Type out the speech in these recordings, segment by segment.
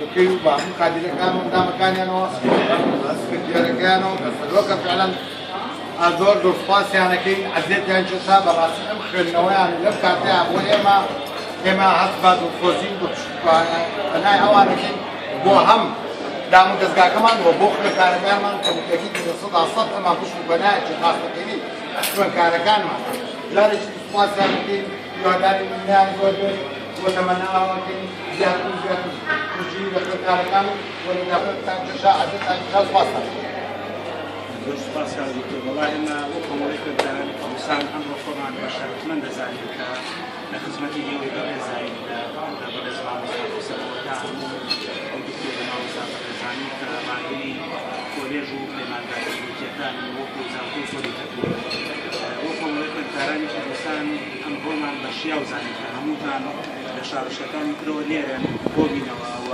دەکەی و بە هەموو کادیرەکان و ئەندامەکانیانەوە سکرتێرەکانەوە دەسەلۆکە فعلەن زۆر دڵسوپاسیانەکەین عەزیەتیان چێشا بەڕاستی ئەم خوێندنەوەیان لەم کاتەیە بۆ ئێمە هەست بە دڵخۆشین بەنای ئەوانەکەین بۆ هەم دام و دەستگاکەمان بۆ خوێندکارەکانمان کە وتەکی 100% ئەمان پشت و بەنایەکی خاستەکەوی خوێندکارەکانمان جارێکی دڵسوپاسیانەکەین هیواداری منیان زۆر بێت بۆ تەمەناوەکەین زیاتر و زیاتر تووشی لە خوێندکارەکان و لەداخلتان چێشا عەزیەتان چێشا سوپاسان زۆر سوپاس کاردکتۆر وەڵا ئێمە وە کۆمەڵی خوێندکاران ئەوسان ئەمڕۆ خۆمان بە شەرەفمەند دەزانین کە لە خزمەتی ئێوەی بەڕێزین لە بەڕێز مامۆستا حوسەنەوەکان ئەو دکتۆرە مامۆستا بەڕێزانی کە ئامادەی کۆلێژ و پەیمانگاکەکانی وەکو زانکۆی پۆلیتەکنیک وە کۆمەڵی خوێندکارانی کوردستان ئەمڕۆمان بە شیاو زانین کە هەمووتان لە شارشەکانی کرۆ لێرن بۆ بینەوە و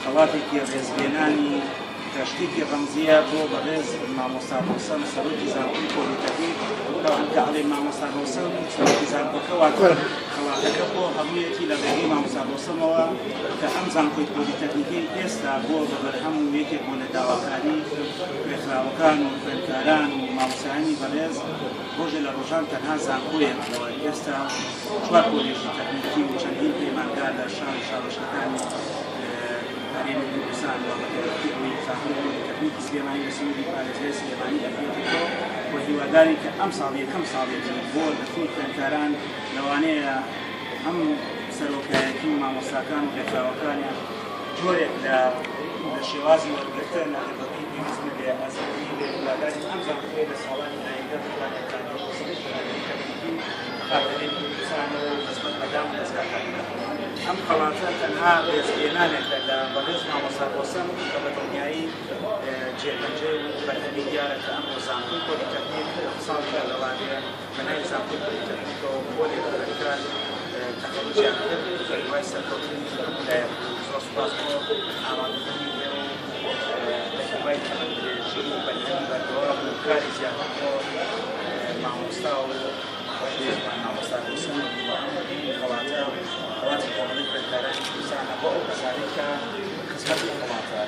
خەڵاتێکی ڕێزبێنانی تشتیکی ڕەمزیە بۆ بەڕێز مامۆستا حوسەن سەرۆکی زانکۆی پۆلیتەکنیک کە عەڵێ مامۆستا حوسەن سەرۆکی زانکۆکە واتە خەڵاتەکە بۆ هەموویەتی لە ڕێگەی مامۆستا حوسەنەوە کە ئەم زانکۆی پۆلیتەکنیکەی ئێستا بۆ بەبەرهەم و یەکێک بۆ لە داواکاری خوێندراوەکان و خوێندکاران و مامۆستایانی بەڕێز ڕۆژێ لە ڕۆژان تەنها زانکۆیەک بۆ ئێستا 4 کۆلێژی تەکنیکی و چەندین پەیمانگا لە شارشەکانی هەرێمی کوردستان تەکنیکی سلێمانی لە سنووری پارێزگای سلێمانی دەکرێتەوە و هیواداری کە ئەم ساڵ یەکەم ساڵێکی بۆ دەفری خوێندکاران لەوانەیە هەم سەرۆکایەتی و مامۆستاکان و لێکراوەکانیان جۆرێک لە شێوازی وەرگرتن لە ڕێبەکەی پێویست بێ ئازادی بێ هیواداری ئەم زانکۆیە لە ساڵانی داهێندا بتوانێت خاترەی کوردستانەوە و خزمەت بەدام و دەستگاکانەکان ئەم خەڵاتە تەنها ڕێزبێنانێکە لە بەڕێز مامۆستا حوسەن کە بە دڵنیایی جێبەجێ و بەرهەمی دیارە کە ئەم زانکۆی پۆلیتەکنیک ساڵی لەوانەیە بەناوی زانکۆی پۆلیتەکنیکەوە بۆ لێبەرەکان تەخەڵوجیان کرد بە دوای سەرکەوتنی لایەک زۆر سوپاس بۆ ئامادەبوونی ئێوە لە دوای تەمەندرێژی و بەرهەمی بەردەوام و کاری زیاتر بۆ مامۆستا و مامۆستا حوسەن و ئەم خەڵاتە خەڵاتی کۆمەڵی خوێندکارانی کوردستانە بۆ ئەو کەسانەی کە خزمەت بە خەڵاتە